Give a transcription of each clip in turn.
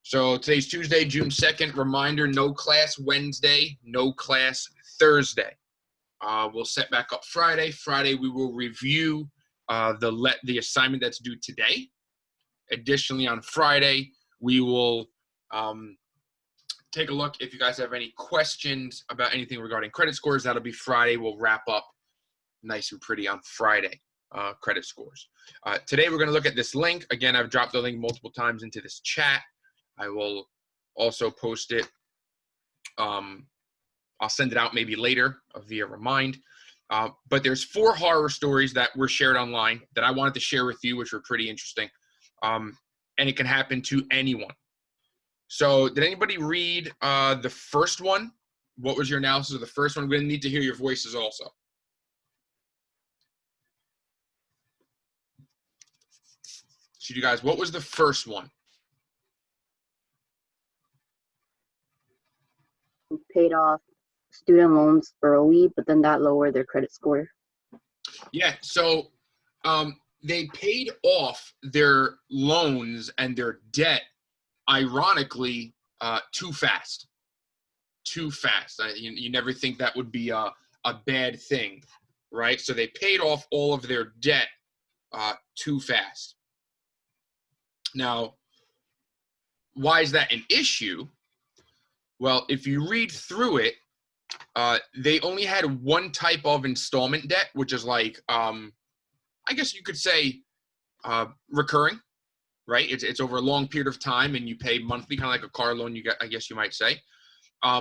So today's Tuesday, June 2nd. Reminder, no class Wednesday, no class Thursday. We'll set back up Friday. Friday, we will review the assignment that's due today. Additionally, on Friday, we will take a look if you guys have any questions about anything regarding credit scores. That'll be Friday. We'll wrap up nice and pretty on Friday, credit scores. Today, we're going to look at this link. Again, I've dropped the link multiple times into this chat. I will also post it. I'll send it out maybe later via Remind. But there's 4 horror stories that were shared online that I wanted to share with you, which were pretty interesting. And it can happen to anyone. So did anybody read the first one? What was your analysis of the first one? We're going to need to hear your voices also. So you guys, what was the first one? Paid off student loans early, but then that lowered their credit score. Yeah, so they paid off their loans and their debt, ironically, too fast. Too fast. You never think that would be a bad thing, right? So they paid off all of their debt too fast. Now, why is that an issue? Well, if you read through it, they only had one type of installment debt, which is like, I guess you could say recurring, right? It's over a long period of time and you pay monthly, kind of like a car loan, I guess you might say.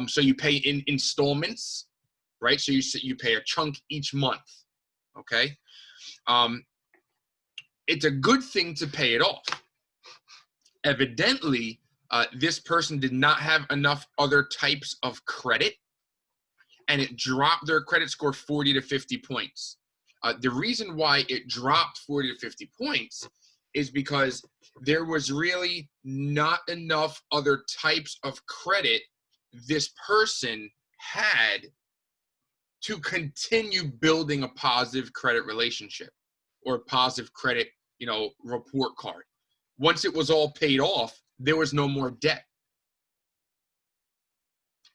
So you pay in installments, right? So you pay a chunk each month, okay? It's a good thing to pay it off. Evidently, this person did not have enough other types of credit, and it dropped their credit score 40 to 50 points. The reason why it dropped 40 to 50 points is because there was really not enough other types of credit this person had to continue building a positive credit relationship or a positive credit, report card. Once it was all paid off, there was no more debt.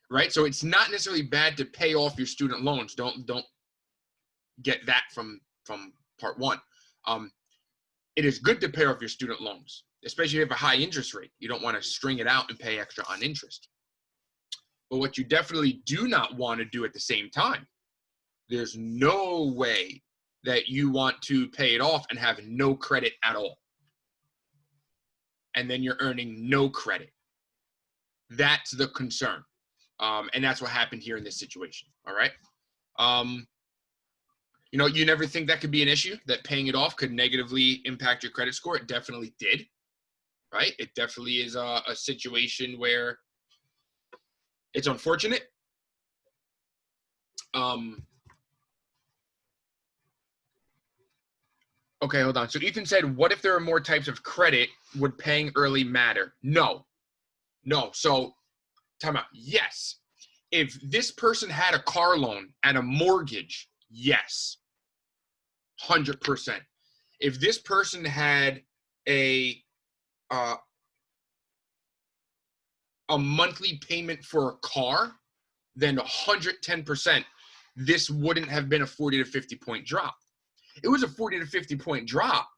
Right? So it's not necessarily bad to pay off your student loans. Don't get that from part one. It is good to pay off your student loans, especially if you have a high interest rate. You don't want to string it out and pay extra on interest. But what you definitely do not want to do at the same time, there's no way that you want to pay it off and have no credit at all. And then you're earning no credit. That's the concern. And that's what happened here in this situation. All right. You never think that could be an issue, that paying it off could negatively impact your credit score. It definitely did. Right. It definitely is a situation where it's unfortunate. Okay, hold on. So Ethan said, what if there are more types of credit? Would paying early matter? No. So time out. Yes. If this person had a car loan and a mortgage, yes. 100%. If this person had a monthly payment for a car, then 110%, this wouldn't have been a 40 to 50 point drop. It was a 40 to 50 point drop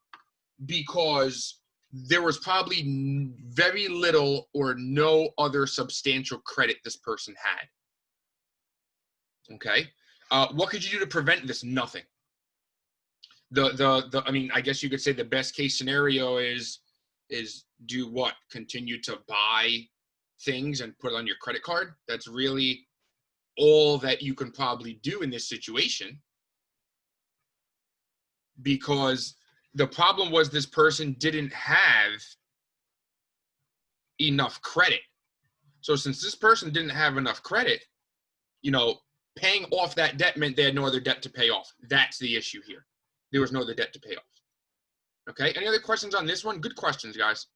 because there was probably very little or no other substantial credit this person had. Okay. What could you do to prevent this? Nothing. I guess you could say the best case scenario is do what? Continue to buy things and put it on your credit card. That's really all that you can probably do in this situation, because the problem was this person didn't have enough credit. So since this person didn't have enough credit, paying off that debt meant they had no other debt to pay off. That's the issue here. There was no other debt to pay off. Okay, any other questions on this one? Good questions, guys.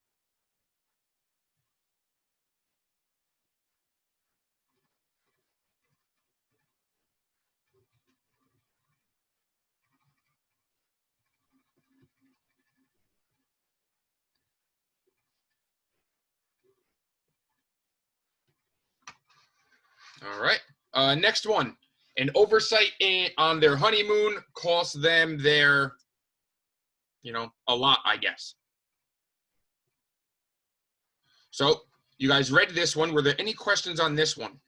Next one. An oversight on their honeymoon cost them their, a lot, I guess. So you guys read this one. Were there any questions on this one?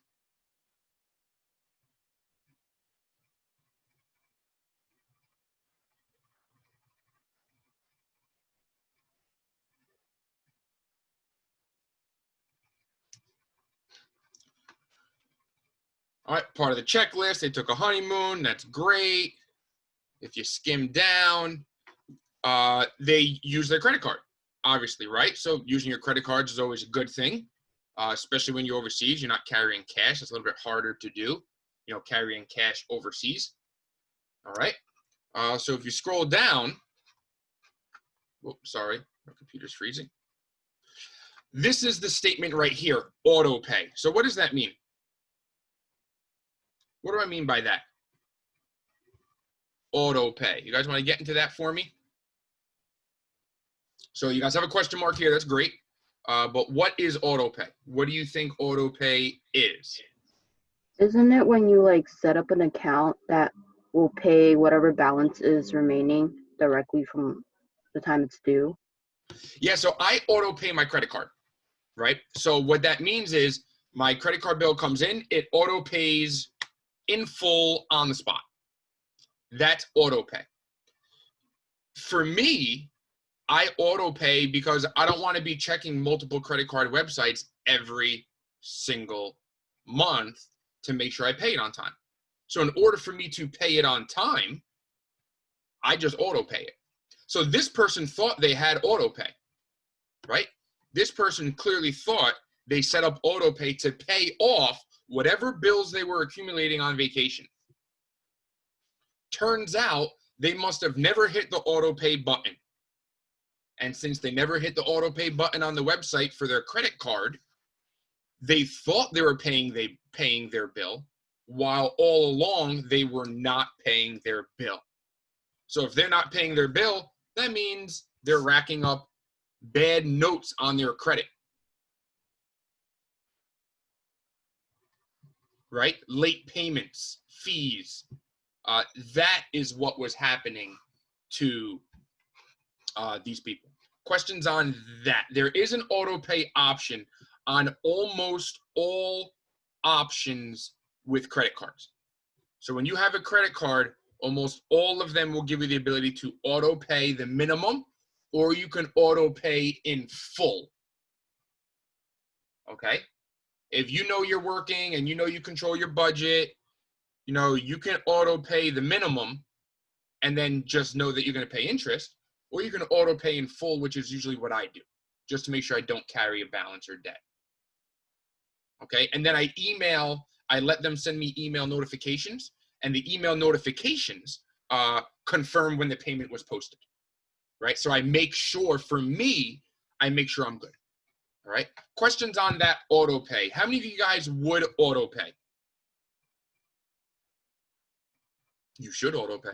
All right, part of the checklist. They took a honeymoon. That's great. If you skim down, they use their credit card, obviously, right? So using your credit cards is always a good thing, especially when you're overseas. You're not carrying cash. It's a little bit harder to do, carrying cash overseas. All right. So if you scroll down, sorry, my computer's freezing. This is the statement right here, auto pay. So what does that mean? What do I mean by that? Auto pay. You guys want to get into that for me? So you guys have a question mark here. That's great. But what is auto pay? What do you think auto pay is? Isn't it when you set up an account that will pay whatever balance is remaining directly from the time it's due? Yeah, so I auto pay my credit card, right? So what that means is my credit card bill comes in, it auto pays in full on the spot. That's auto pay. For me, I auto pay because I don't want to be checking multiple credit card websites every single month to make sure I pay it on time. So in order for me to pay it on time, I just auto pay it. So this person thought they had auto pay, right? This person clearly thought they set up auto pay to pay off whatever bills they were accumulating on vacation. Turns out they must have never hit the auto pay button. And since they never hit the auto pay button on the website for their credit card, they thought they were paying their bill, while all along they were not paying their bill. So if they're not paying their bill, that means they're racking up bad notes on their credit. Right? Late payments, fees. That is what was happening to these people. Questions on that? There is an auto pay option on almost all options with credit cards. So when you have a credit card, almost all of them will give you the ability to auto pay the minimum, or you can auto pay in full. Okay? If you know you're working and you know you control your budget, you can auto pay the minimum and then just know that you're going to pay interest, or you can auto pay in full, which is usually what I do, just to make sure I don't carry a balance or debt. Okay? And then I let them send me email notifications, and the email notifications confirm when the payment was posted, right? So I make sure, for me, I make sure I'm good. All right? Questions on that auto pay. How many of you guys would auto pay? You should auto pay.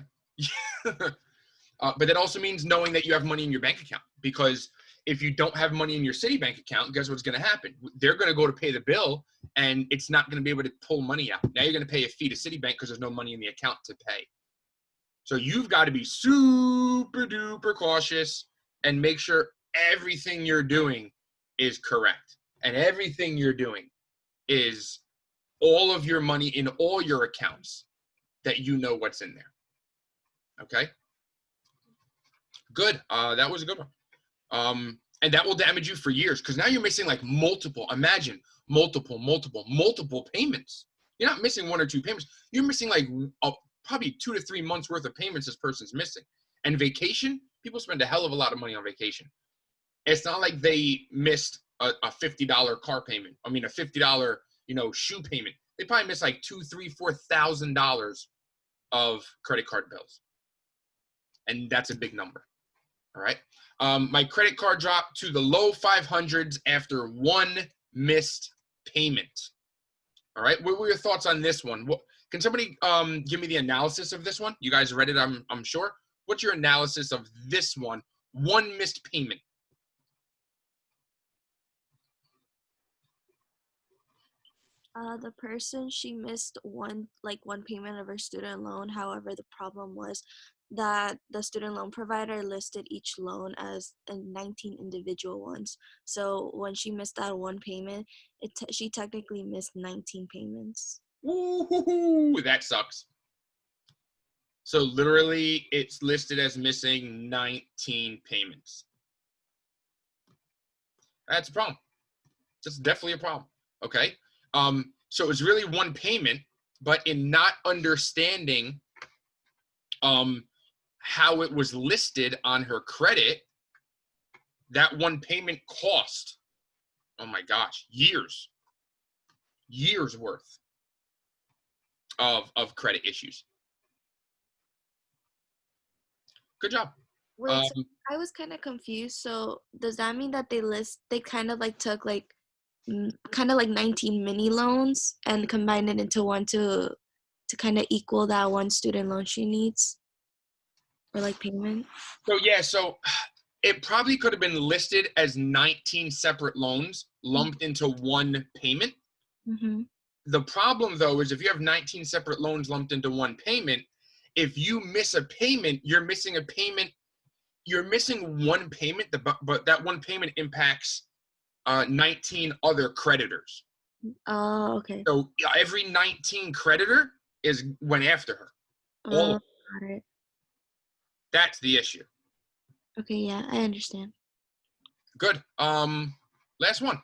But that also means knowing that you have money in your bank account, because if you don't have money in your Citibank account, guess what's going to happen? They're going to go to pay the bill, and it's not going to be able to pull money out. Now you're going to pay a fee to Citibank because there's no money in the account to pay. So you've got to be super duper cautious and make sure everything you're doing is correct. And everything you're doing is all of your money in all your accounts, that you know what's in there. Okay? Good. That was a good one. And that will damage you for years, because now you're missing multiple payments. You're not missing one or two payments. You're missing probably 2 to 3 months worth of payments this person's missing. And vacation, people spend a hell of a lot of money on vacation. It's not like they missed a $50 car payment. I mean, a $50, shoe payment. They probably missed $2,000, $3,000, $4,000 of credit card bills. And that's a big number. All right. My credit card dropped to the low 500s after one missed payment. All right. What were your thoughts on this one? Can somebody give me the analysis of this one? You guys read it, I'm sure. What's your analysis of this one? One missed payment. The person, she missed one payment of her student loan. However, the problem was that the student loan provider listed each loan as 19 individual ones. So when she missed that one payment, she technically missed 19 payments. Woo-hoo-hoo, that sucks. So literally, it's listed as missing 19 payments. That's a problem. That's definitely a problem. Okay. So it's really one payment, but in not understanding how it was listed on her credit, that one payment cost, oh my gosh, years worth of credit issues. Good job. Wait, so I was kind of confused. So does that mean that they kind of like took like kind of like 19 mini loans and combined it into one to kind of equal that one student loan she needs or like payment? So it probably could have been listed as 19 separate loans lumped into one payment. Mm-hmm. The problem, though, is if you have 19 separate loans lumped into one payment, if you miss a payment, you're missing a payment. You're missing one payment, but that one payment impacts 19 other creditors. Oh, okay. So every 19 creditor went after her. All of them. Got it. That's the issue. Okay, yeah, I understand. Good. Last one.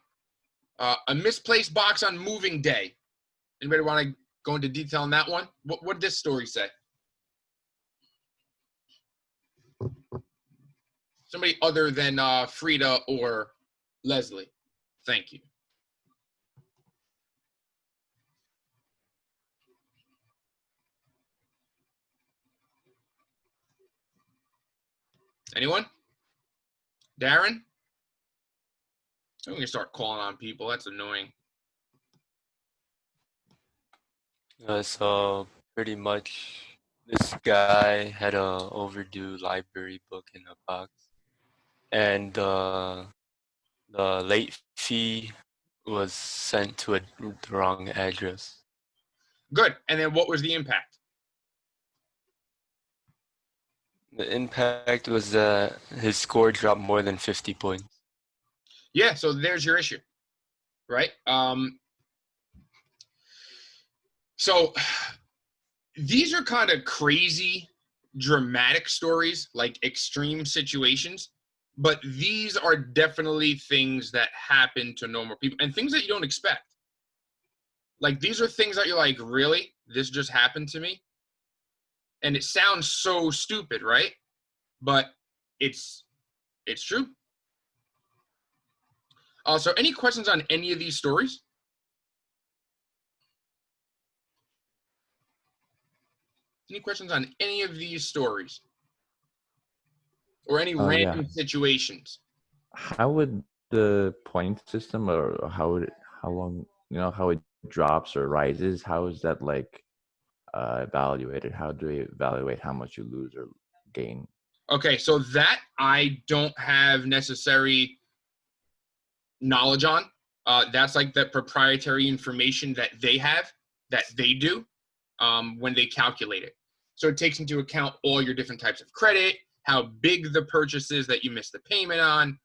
A misplaced box on moving day. Anybody want to go into detail on that one? What did this story say? Somebody other than Frida or Leslie. Thank you. Anyone? Darren? I'm going to start calling on people. That's annoying. So pretty much this guy had a overdue library book in a box, and the late fee was sent to the wrong address. Good. And then what was the impact? The impact was that his score dropped more than 50 points. Yeah, so there's your issue, right? So these are kind of crazy, dramatic stories, like extreme situations, but these are definitely things that happen to normal people and things that you don't expect. Like these are things that you're like, really? This just happened to me? And it sounds so stupid, right? But it's true. So any questions on any of these stories? Any questions on any of these stories? Or any random situations? How would the point system, or how long, how it drops or rises, how is that like evaluated? How do we evaluate how much you lose or gain? Okay, so that I don't have necessary knowledge on. That's like the proprietary information that they have, that they do when they calculate it. So it takes into account all your different types of credit, how big the purchase is that you missed the payment on.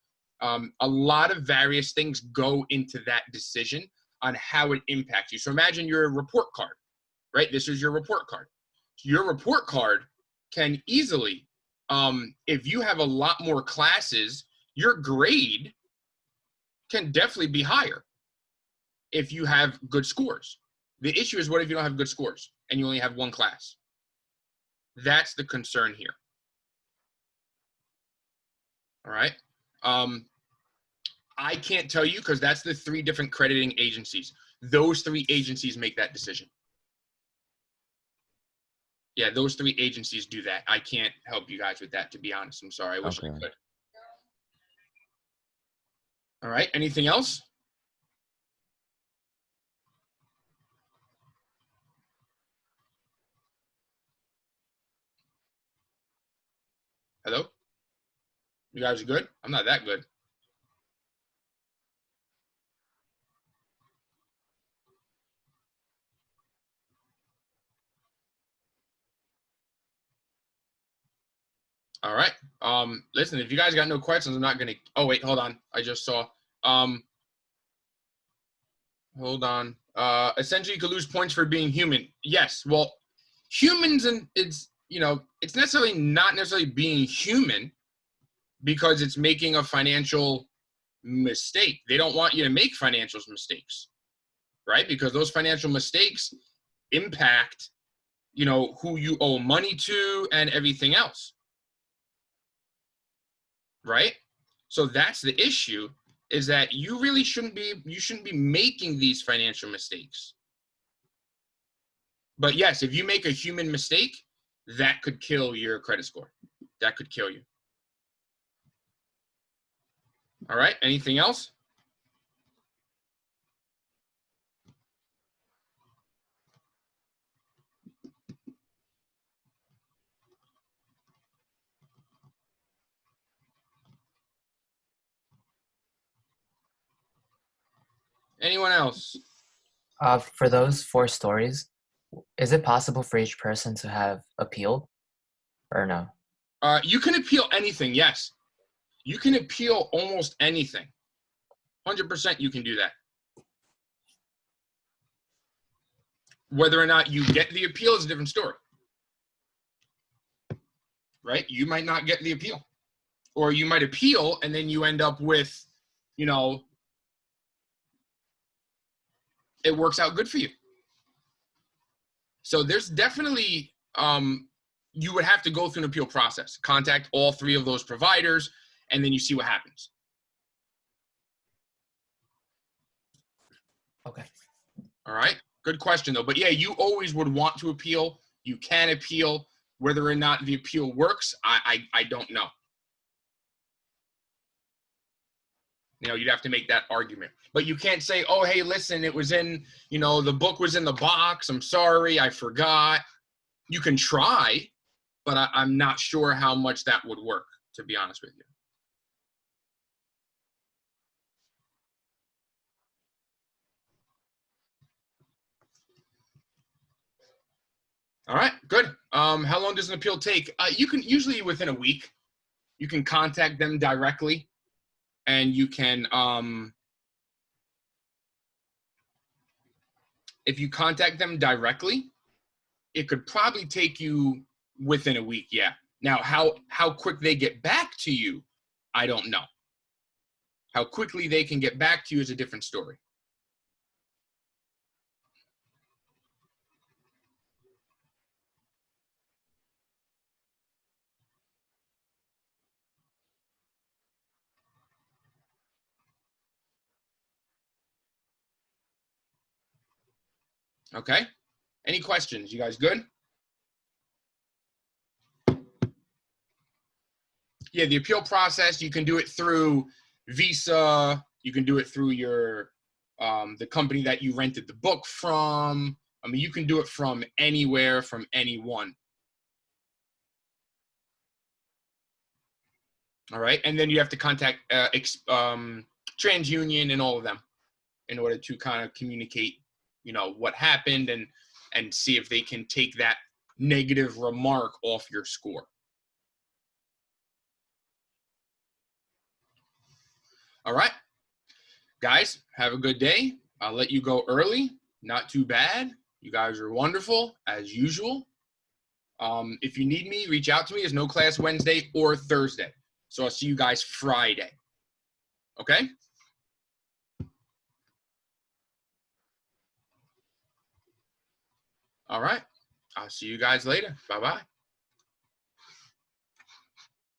A lot of various things go into that decision on how it impacts you. So imagine your report card, right? This is your report card. Your report card can easily, if you have a lot more classes, your grade can definitely be higher if you have good scores. The issue is, what if you don't have good scores and you only have one class? That's the concern here. All right. I can't tell you because that's the 3 different crediting agencies. Those 3 agencies make that decision. Yeah, those 3 agencies do that. I can't help you guys with that, to be honest. I'm sorry. I wish I could. All right. Anything else? Hello? You guys are good? I'm not that good. All right. Listen, if you guys got no questions, I'm not gonna. Oh wait, hold on. I just saw. Hold on. Essentially, you could lose points for being human. Yes. Well, humans, and it's it's necessarily not necessarily being human because it's making a financial mistake. They don't want you to make financial mistakes, right? Because those financial mistakes impact, who you owe money to and everything else. Right? So that's the issue, is that you really shouldn't be making these financial mistakes. But yes, if you make a human mistake, that could kill your credit score. That could kill you. All right, anything else? Anyone else? For those 4 stories, is it possible for each person to have appealed or no? You can appeal anything, yes. You can appeal almost anything. 100% you can do that. Whether or not you get the appeal is a different story. Right? You might not get the appeal. Or you might appeal and then you end up with, it works out good for you. So there's definitely, you would have to go through an appeal process, contact all 3 of those providers, and then you see what happens. Okay. All right. Good question, though. But yeah, you always would want to appeal. You can appeal. Whether or not the appeal works, I don't know. You'd have to make that argument. But you can't say, oh, hey, listen, it was in, the book was in the box. I'm sorry, I forgot. You can try, but I'm not sure how much that would work, to be honest with you. All right, good. How long does an appeal take? You can usually within a week. You can contact them directly, and you can, if you contact them directly, it could probably take you within a week, yeah. Now, how quick they get back to you, I don't know. How quickly they can get back to you is a different story. Okay. Any questions? You guys good? Yeah, the appeal process, you can do it through Visa. You can do it through your the company that you rented the book from. I mean, you can do it from anywhere, from anyone. All right, and then you have to contact TransUnion and all of them in order to kind of communicate, what happened and see if they can take that negative remark off your score. All right, guys, have a good day. I'll let you go early. Not too bad. You guys are wonderful as usual. If you need me, reach out to me. There's no class Wednesday or Thursday. So I'll see you guys Friday. Okay? All right. I'll see you guys later. Bye-bye.